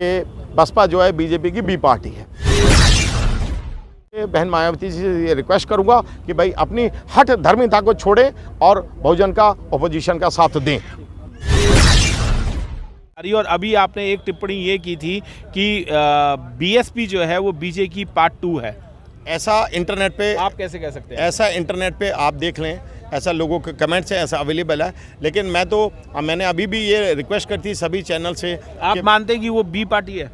बसपा जो है बीजेपी की बी पार्टी है। बहन मायावती जी से ये रिक्वेस्ट करूंगा कि भाई अपनी हठ धर्मिता को छोड़ें और बहुजन का ओपोजिशन का साथ दें। और अभी आपने एक टिप्पणी ये की थी कि बीएसपी जो है वो बीजेपी की पार्ट 2 है। ऐसा इंटरनेट पे आप कैसे कह सकते हैं? ऐसा इंटरनेट पे आप देख लें, ऐसा लोगों के कमेंट्स हैं, ऐसा अवेलेबल है। लेकिन मैंने अभी भी ये रिक्वेस्ट की थी सभी चैनल से। आप मानते हैं कि वो बी पार्टी है?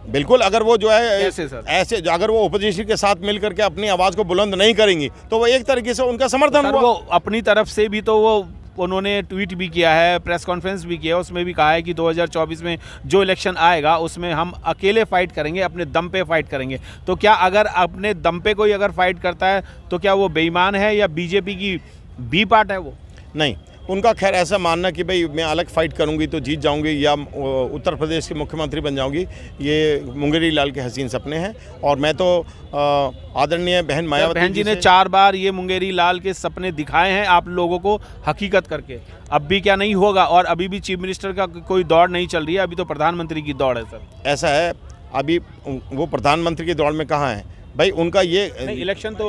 बिल्कुल, अगर वो जो है कैसे सर? ऐसे अगर वो ओपोजिशन के साथ मिल करके अपनी आवाज़ को बुलंद नहीं करेंगी तो वो एक तरीके से उनका समर्थन हुआ। वो अपनी तरफ से भी तो उन्होंने ट्वीट भी किया है, प्रेस कॉन्फ्रेंस भी किया है, उसमें भी कहा है कि 2024 में जो इलेक्शन आएगा उसमें हम अकेले फाइट करेंगे, अपने दम पे फाइट करेंगे। तो क्या अगर अपने दम पे कोई अगर फाइट करता है तो क्या वो बेईमान है या बीजेपी की बी पार्ट है वो? नहीं, उनका खैर ऐसा मानना कि भाई मैं अलग फाइट करूंगी तो जीत जाऊंगी या उत्तर प्रदेश के मुख्यमंत्री बन जाऊंगी, ये मुंगेरी लाल के हसीन सपने हैं। और मैं तो आदरणीय बहन मायावती बहन जी ने 4 बार ये मुंगेरी लाल के सपने दिखाए हैं आप लोगों को हकीकत करके। अब भी क्या नहीं होगा? और अभी भी चीफ मिनिस्टर का कोई दौड़ नहीं चल रही है, अभी तो प्रधानमंत्री की दौड़ है सर। ऐसा है, अभी वो प्रधानमंत्री की दौड़ में कहाँ है भाई? उनका ये इलेक्शन तो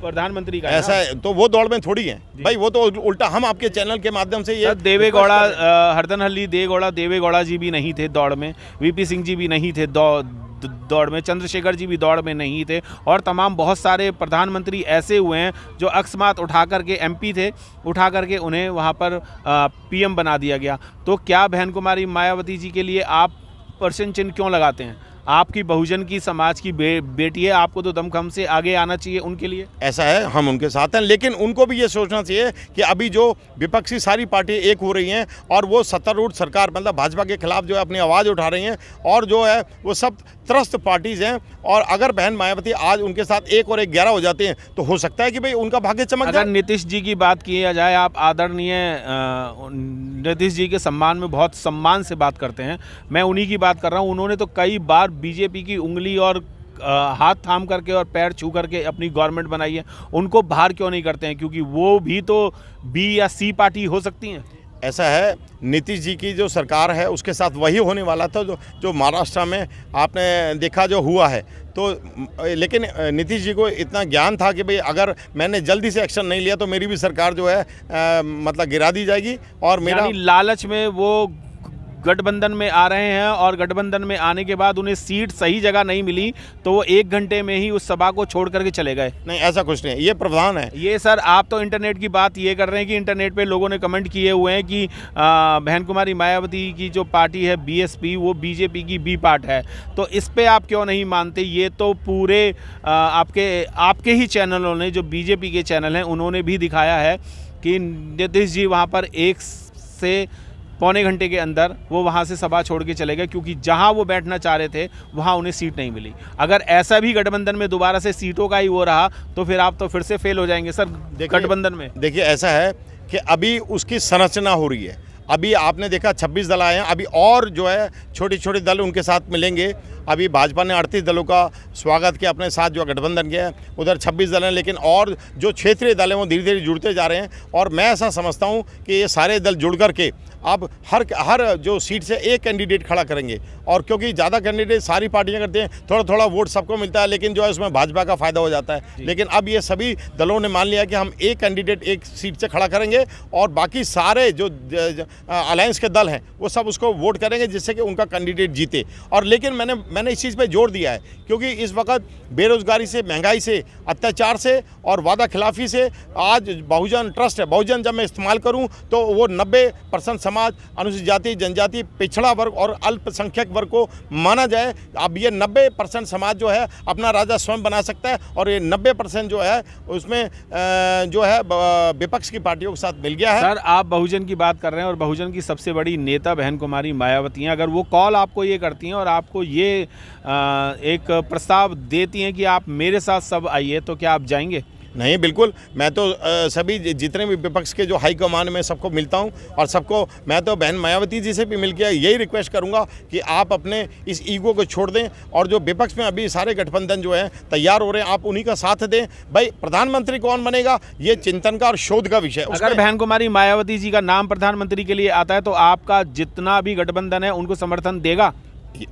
प्रधानमंत्री का ऐसा है, तो वो दौड़ में थोड़ी है भाई। वो तो उल्टा हम आपके चैनल के माध्यम से ये देवेगौड़ा हरदनहल्ली देवेगौड़ा जी भी नहीं थे दौड़ में, वीपी सिंह जी भी नहीं थे दौड़ में, चंद्रशेखर जी भी दौड़ में नहीं थे, और तमाम बहुत सारे प्रधानमंत्री ऐसे हुए हैं जो अकस्मात उठा करके एमपी थे, उठा करके उन्हें वहाँ पर पीएम बना दिया गया। तो क्या बहन कुमारी मायावती जी के लिए आप प्रश्न चिन्ह क्यों लगाते हैं? आपकी बहुजन की समाज की बेटी है, आपको तो दमखम से आगे आना चाहिए उनके लिए। ऐसा है, हम उनके साथ हैं, लेकिन उनको भी ये सोचना चाहिए कि अभी जो विपक्षी सारी पार्टी एक हो रही हैं और वो सत्तारूढ़ सरकार मतलब भाजपा के खिलाफ जो है अपनी आवाज़ उठा रही हैं, और जो है वो सब त्रस्त पार्टीज़ हैं। और अगर बहन मायावती आज उनके साथ 1 और 1 11 हो जाते हैं तो हो सकता है कि भाई उनका भाग्य चमक जाए। अगर नीतीश जी की बात की जाए, आप आदरणीय नीतीश जी के सम्मान में बहुत सम्मान से बात करते हैं, मैं उन्हीं की बात कर रहा हूँ। उन्होंने तो कई बार बीजेपी की उंगली और हाथ थाम करके और पैर छू करके अपनी गवर्नमेंट बनाई है। उनको बाहर क्यों नहीं करते हैं? क्योंकि वो भी तो बी या सी पार्टी हो सकती हैं। ऐसा है, नीतीश जी की जो सरकार है उसके साथ वही होने वाला था जो महाराष्ट्र में आपने देखा जो हुआ है। तो लेकिन नीतीश जी को इतना ज्ञान था कि भाई अगर मैंने जल्दी से एक्शन नहीं लिया तो मेरी भी सरकार जो है मतलब गिरा दी जाएगी। और मेरा लालच में वो गठबंधन में आ रहे हैं, और गठबंधन में आने के बाद उन्हें सीट सही जगह नहीं मिली तो वो 1 घंटे में ही उस सभा को छोड़ करके चले गए। नहीं, ऐसा कुछ नहीं है, ये प्रावधान है। ये सर आप तो इंटरनेट की बात ये कर रहे हैं कि इंटरनेट पे लोगों ने कमेंट किए हुए हैं कि बहन कुमारी मायावती की जो पार्टी है बीएसपी वो बीजेपी की बी पार्ट है। तो इस पे आप क्यों नहीं मानते? ये तो पूरे आपके ही चैनलों ने, जो बीजेपी के चैनल हैं, उन्होंने भी दिखाया है कि नीतीश जी वहाँ पर 1 से पौने घंटे के अंदर वो वहाँ से सभा छोड़ के चले गए, क्योंकि जहाँ वो बैठना चाह रहे थे वहाँ उन्हें सीट नहीं मिली। अगर ऐसा भी गठबंधन में दोबारा से सीटों का ही वो रहा तो फिर आप तो फिर से फेल हो जाएंगे सर गठबंधन में। देखिए, ऐसा है कि अभी उसकी संरचना हो रही है। अभी आपने देखा 26 दल आए हैं, अभी और जो है छोटे छोटे दल उनके साथ मिलेंगे। अभी भाजपा ने 38 दलों का स्वागत किया अपने साथ जो गठबंधन किया है, उधर 26 दल हैं, लेकिन और जो क्षेत्रीय दल हैं वो धीरे धीरे जुड़ते जा रहे हैं। और मैं ऐसा समझता हूँ कि ये सारे दल जुड़ करके अब हर जो सीट से एक कैंडिडेट खड़ा करेंगे। और क्योंकि ज़्यादा कैंडिडेट सारी पार्टियां करते हैं, थोड़ा थोड़ा वोट सबको मिलता है, लेकिन जो है उसमें भाजपा का फ़ायदा हो जाता है। लेकिन अब ये सभी दलों ने मान लिया कि हम एक कैंडिडेट एक सीट से खड़ा करेंगे और बाकी सारे जो अलायंस के दल हैं वो सब उसको वोट करेंगे जिससे कि उनका कैंडिडेट जीते। और लेकिन मैंने इस चीज़ पर जोर दिया है क्योंकि इस वक्त बेरोजगारी से, महंगाई से, अत्याचार से और वादा खिलाफी से आज बहुजन ट्रस्ट है। बहुजन जब मैं इस्तेमाल करूँ तो वो 90% समाज, अनुसूचित जाति, जनजाति, पिछड़ा वर्ग और अल्पसंख्यक वर्ग को माना जाए। अब ये 90% समाज जो है अपना राजा स्वयं बना सकता है, और ये 90% जो है उसमें जो है विपक्ष की पार्टियों के साथ मिल गया है। सर आप बहुजन की बात कर रहे हैं और बहुजन की सबसे बड़ी नेता बहन कुमारी मायावती हैं। अगर वो कॉल आपको ये करती हैं और आपको ये एक प्रस्ताव देती हैं कि आप मेरे साथ सब आइए, तो क्या आप जाएंगे? नहीं, बिल्कुल। मैं तो सभी जितने भी विपक्ष के जो हाईकमान में सबको मिलता हूं, और सबको मैं तो बहन मायावती जी से भी मिलकर यही रिक्वेस्ट करूंगा कि आप अपने इस ईगो को छोड़ दें, और जो विपक्ष में अभी सारे गठबंधन जो है तैयार हो रहे हैं, आप उन्हीं का साथ दें। भाई प्रधानमंत्री कौन बनेगा ये चिंतन का और शोध का विषय। अगर बहन कुमारी मायावती जी का नाम प्रधानमंत्री के लिए आता है तो आपका जितना भी गठबंधन है उनको समर्थन देगा?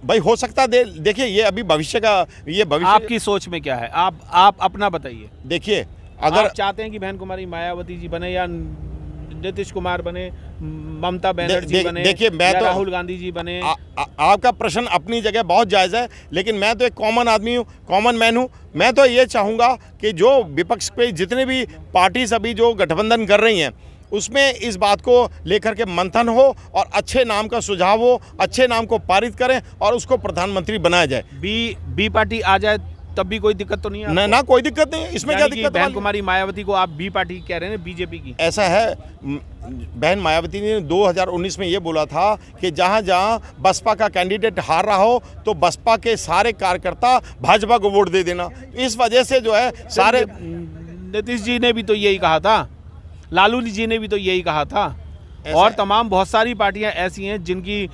भाई हो सकता है देखिए ये अभी भविष्य का, ये भविष्य आपकी सोच में क्या है, आप अपना बताइए। देखिए अगर अगर आप चाहते हैं कि बहन कुमारी मायावती जी बने या नीतीश कुमार बने, ममता बनर्जी बने, देखिए मैं या तो राहुल गांधी जी बने, आपका प्रश्न अपनी जगह बहुत जायज़ है, लेकिन मैं तो एक कॉमन आदमी हूँ, कॉमन मैन हूँ। मैं तो ये चाहूँगा कि जो विपक्ष पे जितने भी पार्टीज अभी जो गठबंधन कर रही हैं उसमें इस बात को लेकर के मंथन हो और अच्छे नाम का सुझाव हो, अच्छे नाम को पारित करें और उसको प्रधानमंत्री बनाया जाए। बी पार्टी आ जाए तब भी कोई दिक्कत तो नहीं है? ना कोई दिक्कत नहीं है, इसमें क्या दिक्कत है? बहन कुमारी मायावती को आप बी पार्टी कह रहे हैं, बीजेपी की? ऐसा है, बहन मायावती ने 2019 में ये बोला था कि जहां जहां बसपा का कैंडिडेट हार रहा हो तो बसपा के सारे कार्यकर्ता भाजपा को वोट दे देना। इस वजह से जो है सारे, नीतीश जी ने भी तो यही कहा था, लालू जी ने भी तो यही कहा था, और तमाम बहुत सारी पार्टियां ऐसी हैं जिनकी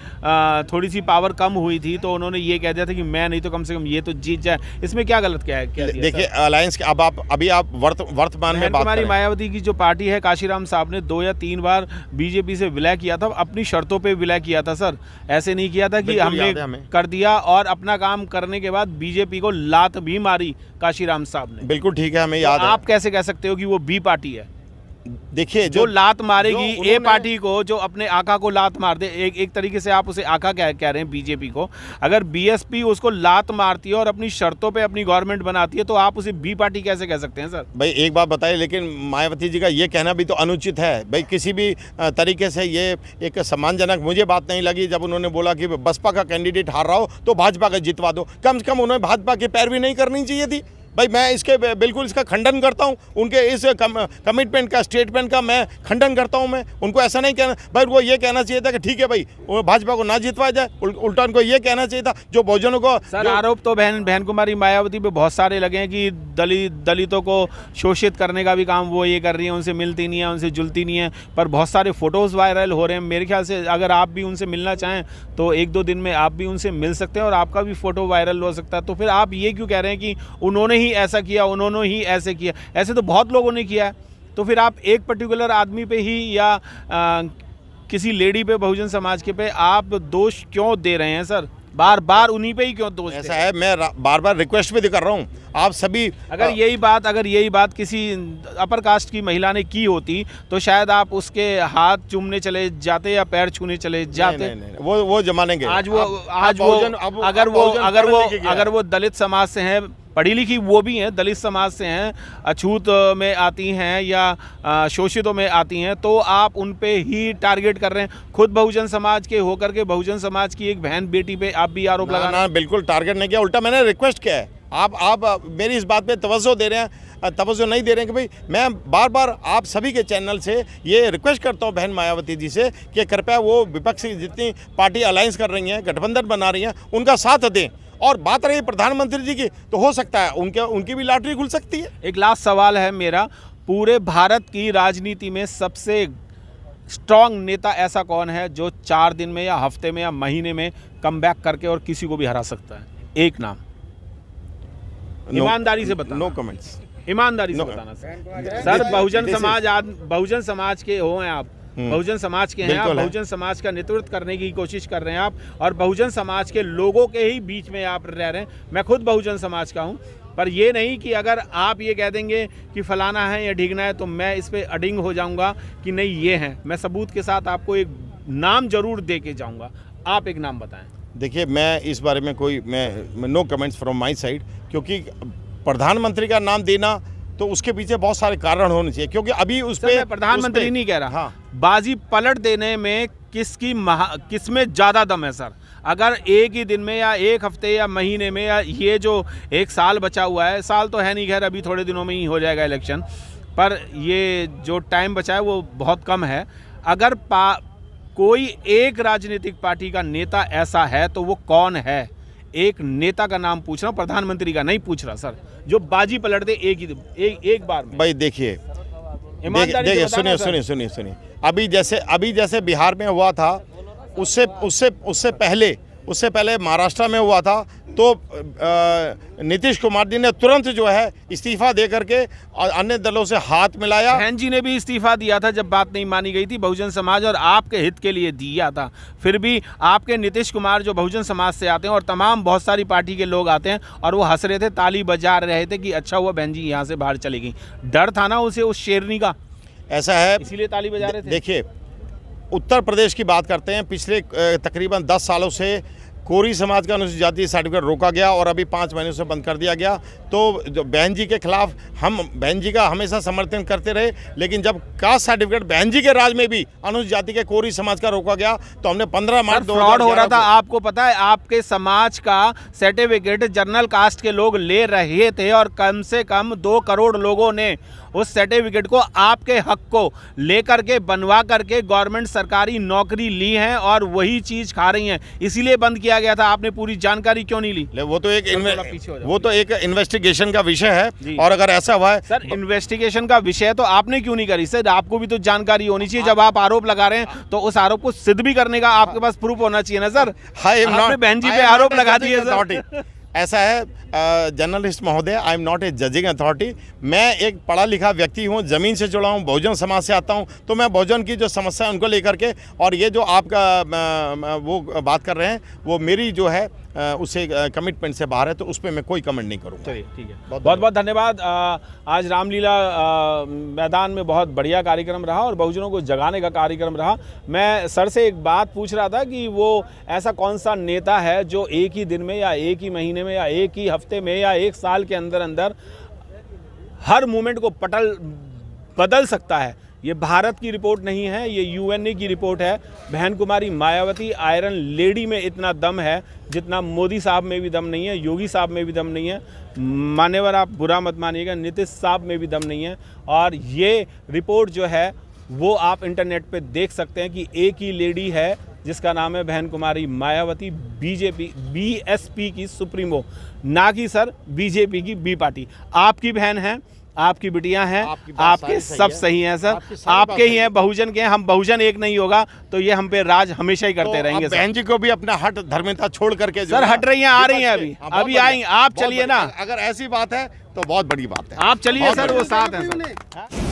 थोड़ी सी पावर कम हुई थी तो उन्होंने ये कह दिया था कि मैं नहीं तो कम से कम ये तो जीत जाए। इसमें क्या गलत क्या है? क्या देखिए अलायंस अब आप अभी आप वर्तमान में बात हमारी मायावती की जो पार्टी है, काशीराम साहब ने 2 या 3 बार बीजेपी से विलय किया था, अपनी शर्तों पे विलय किया था सर, ऐसे नहीं किया था कि हमने कर दिया और अपना काम करने के बाद बीजेपी को लात भी मारी काशीराम साहब ने। बिल्कुल ठीक है, हमें याद है। आप कैसे कह सकते हो कि वो बी पार्टी है? देखिए जो लात मारेगी ए पार्टी को, जो अपने आका को लात मार दे, एक तरीके से आप उसे आका कह रहे हैं बीजेपी को, अगर बीएसपी उसको लात मारती है और अपनी शर्तों पे अपनी गवर्नमेंट बनाती है तो आप उसे बी पार्टी कैसे कह सकते हैं सर? भाई एक बात बताइए, लेकिन मायावती जी का ये कहना भी तो अनुचित है भाई, किसी भी तरीके से ये एक सम्मानजनक मुझे बात नहीं लगी जब उन्होंने बोला कि बसपा का कैंडिडेट हार रहा हो तो भाजपा का जितवा दो। कम से कम उन्होंने भाजपा की पैरवी नहीं करनी चाहिए थी भाई। मैं इसके बिल्कुल इसका खंडन करता हूं, उनके इस कमिटमेंट का, स्टेटमेंट का मैं खंडन करता हूं। मैं उनको ऐसा नहीं कहना भाई, उनको ये कहना चाहिए था कि ठीक है भाई भाजपा को ना जितवाया जाए, उल्टा उनको ये कहना चाहिए था जो बहुजनों को। सर आरोप तो बहन कुमारी मायावती पे बहुत सारे लगे हैं कि दलितों को शोषित करने का भी काम वो ये कर रही है, उनसे मिलती नहीं है, उनसे जुलती नहीं है, पर बहुत सारे फोटोज़ वायरल हो रहे हैं। मेरे ख्याल से अगर आप भी उनसे मिलना चाहें तो 1-2 दिन में आप भी उनसे मिल सकते हैं और आपका भी फ़ोटो वायरल हो सकता है। तो फिर आप ये क्यों कह रहे हैं कि उन्होंने ही ऐसा किया, उन्होंने ही ऐसे किया? ऐसे तो बहुत लोगों ने किया है। तो फिर आप एक पर्टिकुलर आदमी पे ही या किसी लेडी पे, बहुजन समाज के पे आप दोष क्यों दे रहे हैं सर? बार बार उन्हीं पे ही क्यों दोष? ऐसा है, मैं बार बार रिक्वेस्ट भी कर रहा हूँ आप सभी, अगर यही बात किसी अपर कास्ट की महिला ने की होती तो शायद आप उसके हाथ चूमने चले जाते या पैर छूने चले जाते। नहीं, वो जमाने के अगर वो दलित समाज से हैं, पढ़ी लिखी वो भी हैं, दलित समाज से हैं, अछूत में आती हैं या शोषितों में आती हैं, तो आप उन पे ही टारगेट कर रहे हैं। खुद बहुजन समाज के होकर के बहुजन समाज की एक बहन बेटी पे आप भी आरोप लगा रहे हैं। बिल्कुल टारगेट नहीं किया, उल्टा मैंने रिक्वेस्ट किया है। आप मेरी इस बात पे तवज्जो दे रहे हैं, तवज्जो नहीं दे रहे हैं कि भाई मैं बार बार आप सभी के चैनल से ये रिक्वेस्ट करता हूँ बहन मायावती जी से कि कृपया वो विपक्ष की जितनी पार्टी अलायंस कर रही हैं, गठबंधन बना रही हैं, उनका साथ दें। और बात रही प्रधानमंत्री जी की, तो हो सकता है उनकी भी लॉटरी खुल सकती है। एक लास्ट सवाल है मेरा, पूरे भारत की राजनीति में सबसे स्ट्रॉन्ग नेता ऐसा कौन है जो 4 दिन में या हफ्ते में या महीने में कमबैक करके और किसी को भी हरा सकता है? एक नाम ईमानदारी से बताना। No comments. ईमानदारी से बताना सर। बहुजन समाज के हो हैं आप, बहुजन समाज के हैं आप, बहुजन समाज का नेतृत्व करने की कोशिश कर रहे हैं आप, और बहुजन समाज के लोगों के ही बीच में आप रह रहे हैं। मैं खुद बहुजन समाज का हूं, पर ये नहीं कि अगर आप ये कह देंगे कि फलाना है या ढीगना है तो मैं इस पे अडिंग हो जाऊंगा कि नहीं ये हैं। मैं सबूत के साथ आपको एक नाम जरूर दे के जाऊंगा। आप एक नाम बताएं। देखिए मैं इस बारे में मैं no comments from my side, क्योंकि प्रधानमंत्री का नाम देना तो उसके पीछे बहुत सारे कारण होने चाहिए, क्योंकि अभी उस पे प्रधानमंत्री नहीं कह रहा। हाँ। बाजी पलट देने में किसमें ज़्यादा दम है सर? अगर एक ही दिन में या एक हफ्ते या महीने में या ये जो 1 साल बचा हुआ है, साल तो है नहीं, खैर अभी थोड़े दिनों में ही हो जाएगा इलेक्शन, पर ये जो टाइम बचा है वो बहुत कम है। अगर कोई एक राजनीतिक पार्टी का नेता ऐसा है तो वो कौन है? एक नेता का नाम पूछ रहा हूँ, प्रधानमंत्री का नहीं पूछ रहा सर, जो बाजी पलट दे एक बार में। भाई देखिए सुनिए, अभी जैसे बिहार में हुआ था, उससे उससे पहले महाराष्ट्र में हुआ था, तो नीतीश कुमार जी ने तुरंत जो है इस्तीफा दे करके अन्य दलों से हाथ मिलाया। बहन जी ने भी इस्तीफा दिया था जब बात नहीं मानी गई थी, बहुजन समाज और आपके हित के लिए दिया था। फिर भी आपके नीतीश कुमार जो बहुजन समाज से आते हैं और तमाम बहुत सारी पार्टी के लोग आते हैं और वो हंस रहे थे, ताली बजा रहे थे कि अच्छा हुआ बहन जी यहाँ से बाहर चली गई। डर था ना उसे उस शेरनी का, ऐसा है, इसीलिए ताली बजा रहे थे। देखिए, उत्तर प्रदेश की बात करते हैं, पिछले तकरीबन 10 सालों से कोरी समाज का अनुसूचित जाति सर्टिफिकेट रोका गया और अभी 5 महीनों से बंद कर दिया गया। तो जो बहन जी के खिलाफ हम बहन जी का हमेशा समर्थन करते रहे, लेकिन जब कास्ट सर्टिफिकेट बहन जी के राज में भी अनुसूचित जाति के कोरी समाज का रोका गया तो हमने 15 मार्च 2011 फ्रॉड हो रहा था। आपको पता है, आपके समाज का सर्टिफिकेट जनरल कास्ट के लोग ले रहे थे और कम से कम 2 करोड़ लोगों ने उस सर्टिफिकेट को आपके हक को लेकर के बनवा करके गवर्नमेंट सरकारी नौकरी ली है और वही चीज खा रही हैं। इसीलिए बंद किया गया था। आपने पूरी जानकारी क्यों नहीं ली? वो तो एक इन्वेस्टिगेशन का विषय है, और अगर ऐसा हुआ है सर, इन्वेस्टिगेशन का विषय तो आपने क्यों नहीं करी? सर, आपको भी तो जानकारी होनी चाहिए। जब आप आरोप लगा रहे हैं तो उस आरोप को सिद्ध भी करने का आपके पास प्रूफ होना चाहिए ना सर। आपने बहन जी पे आरोप लगा दिए सर। ऐसा है जर्नलिस्ट महोदय, I am not a judging authority. मैं एक पढ़ा लिखा व्यक्ति हूँ, ज़मीन से जुड़ा हूँ, बहुजन समाज से आता हूँ, तो मैं बहुजन की जो समस्या है उनको लेकर के, और ये जो आपका वो बात कर रहे हैं वो मेरी जो है उससे कमिटमेंट से बाहर है, तो उस पर मैं कोई कमेंट नहीं करूँगा। चलिए ठीक है, बहुत बहुत धन्यवाद। आज रामलीला मैदान में बहुत बढ़िया कार्यक्रम रहा और बहुजनों को जगाने का कार्यक्रम रहा। मैं सर से एक बात पूछ रहा था कि वो ऐसा कौन सा नेता है जो एक ही दिन में या एक ही महीने में या एक ही हफ्ते में या एक साल के अंदर अंदर हर मूवमेंट को बदल सकता है। ये भारत की रिपोर्ट नहीं है, ये यूएनए की रिपोर्ट है। बहन कुमारी मायावती आयरन लेडी में इतना दम है जितना मोदी साहब में भी दम नहीं है, योगी साहब में भी दम नहीं है, मान्यवर आप बुरा मत मानिएगा, नीतीश साहब में भी दम नहीं है। और ये रिपोर्ट जो है वो आप इंटरनेट पे देख सकते हैं कि एक ही लेडी है जिसका नाम है बहन कुमारी मायावती, बीजेपी बीएसपी की सुप्रीमो, ना कि सर बीजेपी की बी पार्टी। आपकी बहन है, आपकी बिटियां हैं, आपके सब सही हैं सर, आपके ही हैं, बहुजन के हैं। हम बहुजन एक नहीं होगा तो ये हम पे राज हमेशा ही करते रहेंगे। बहन जी को भी अपना हट धर्मिता छोड़ करके सर हट रही हैं, आ रही हैं, अभी आएंगी। आप चलिए ना, अगर ऐसी बात है तो बहुत बड़ी बात है। आप चलिए सर, वो साथ हैं सर।